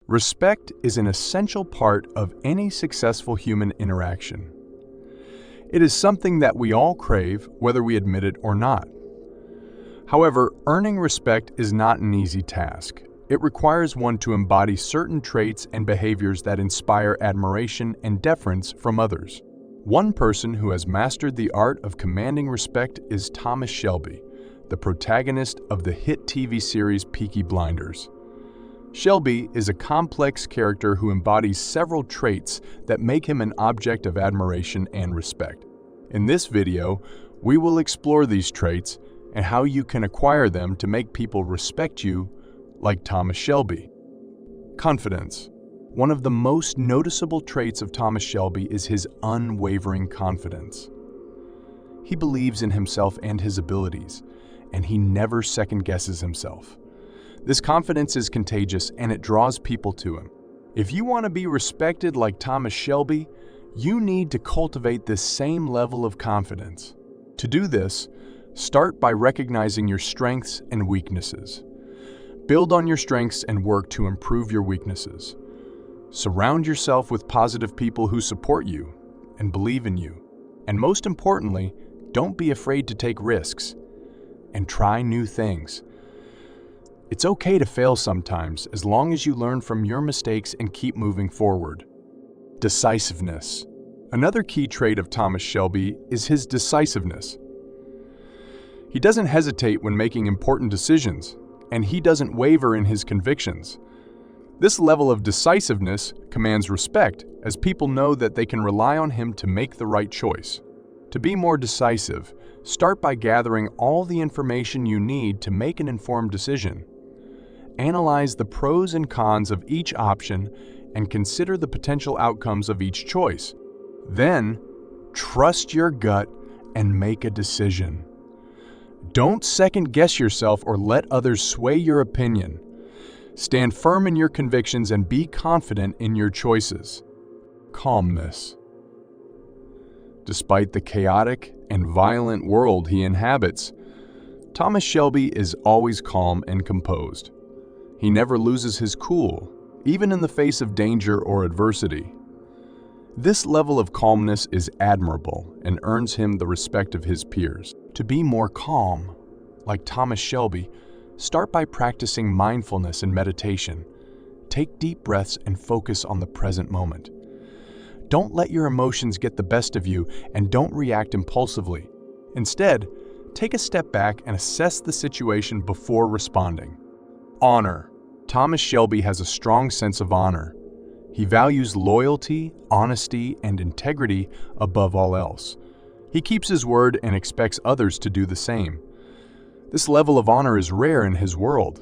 Respect is an essential part of any successful human interaction. It is something that we all crave, whether we admit it or not. However, earning respect is not an easy task. It requires one to embody certain traits and behaviors that inspire admiration and deference from others. One person who has mastered the art of commanding respect is Thomas Shelby, the protagonist of the hit TV series Peaky Blinders. Shelby is a complex character who embodies several traits that make him an object of admiration and respect. In this video, we will explore these traits and how you can acquire them to make people respect you like Thomas Shelby. Confidence. One of the most noticeable traits of Thomas Shelby is his unwavering confidence. He believes in himself and his abilities, and he never second-guesses himself. This confidence is contagious and it draws people to him. If you want to be respected like Thomas Shelby, you need to cultivate this same level of confidence. To do this, start by recognizing your strengths and weaknesses. Build on your strengths and work to improve your weaknesses. Surround yourself with positive people who support you and believe in you. And most importantly, don't be afraid to take risks and try new things. It's okay to fail sometimes as long as you learn from your mistakes and keep moving forward. Decisiveness. Another key trait of Thomas Shelby is his decisiveness. He doesn't hesitate when making important decisions, and he doesn't waver in his convictions. This level of decisiveness commands respect as people know that they can rely on him to make the right choice. To be more decisive, start by gathering all the information you need to make an informed decision. Analyze the pros and cons of each option and consider the potential outcomes of each choice. Then, trust your gut and make a decision. Don't second-guess yourself or let others sway your opinion. Stand firm in your convictions and be confident in your choices. Calmness. Despite the chaotic and violent world he inhabits, Thomas Shelby is always calm and composed. He never loses his cool, even in the face of danger or adversity. This level of calmness is admirable and earns him the respect of his peers. To be more calm, like Thomas Shelby, start by practicing mindfulness and meditation. Take deep breaths and focus on the present moment. Don't let your emotions get the best of you and don't react impulsively. Instead, take a step back and assess the situation before responding. Honor. Thomas Shelby has a strong sense of honor. He values loyalty, honesty, and integrity above all else. He keeps his word and expects others to do the same. This level of honor is rare in his world,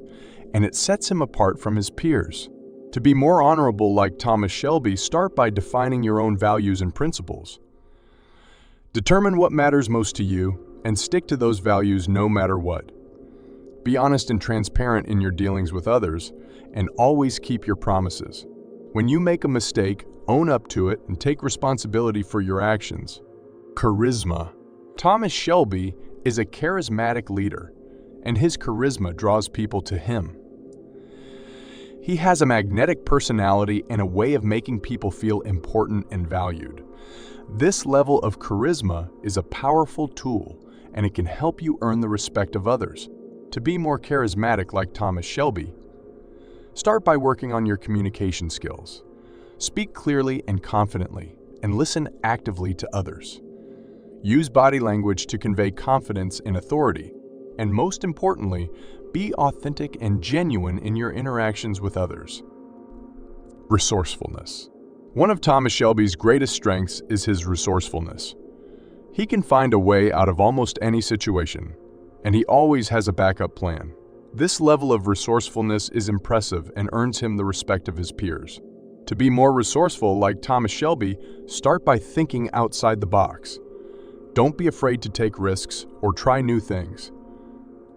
and it sets him apart from his peers. To be more honorable like Thomas Shelby, start by defining your own values and principles. Determine what matters most to you and stick to those values no matter what. Be honest and transparent in your dealings with others, and always keep your promises. When you make a mistake, own up to it and take responsibility for your actions. Charisma. Thomas Shelby is a charismatic leader, and his charisma draws people to him. He has a magnetic personality and a way of making people feel important and valued. This level of charisma is a powerful tool, and it can help you earn the respect of others. To be more charismatic like Thomas Shelby, start by working on your communication skills. Speak clearly and confidently, and listen actively to others. Use body language to convey confidence and authority. And most importantly, be authentic and genuine in your interactions with others. Resourcefulness. One of Thomas Shelby's greatest strengths is his resourcefulness. He can find a way out of almost any situation, and he always has a backup plan. This level of resourcefulness is impressive and earns him the respect of his peers. To be more resourceful like Thomas Shelby, start by thinking outside the box. Don't be afraid to take risks or try new things.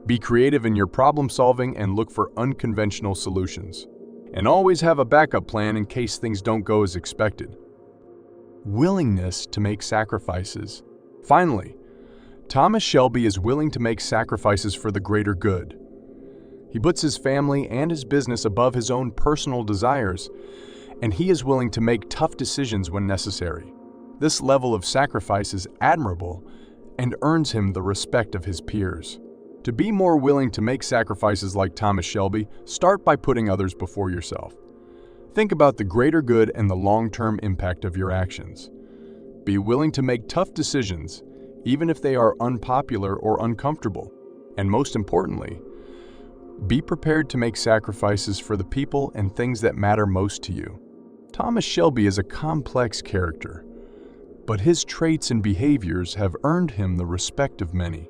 Be creative in your problem solving and look for unconventional solutions. And always have a backup plan in case things don't go as expected. Willingness to make sacrifices. Finally, Thomas Shelby is willing to make sacrifices for the greater good. He puts his family and his business above his own personal desires, and he is willing to make tough decisions when necessary. This level of sacrifice is admirable and earns him the respect of his peers. To be more willing to make sacrifices like Thomas Shelby, start by putting others before yourself. Think about the greater good and the long-term impact of your actions. Be willing to make tough decisions, even if they are unpopular or uncomfortable. And most importantly, be prepared to make sacrifices for the people and things that matter most to you. Thomas Shelby is a complex character, but his traits and behaviors have earned him the respect of many.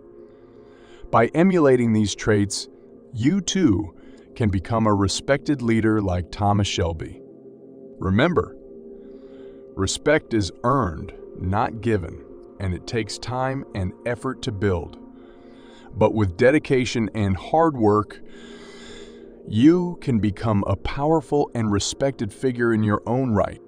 By emulating these traits, you too can become a respected leader like Thomas Shelby. Remember, respect is earned, not given, and it takes time and effort to build. But with dedication and hard work, you can become a powerful and respected figure in your own right.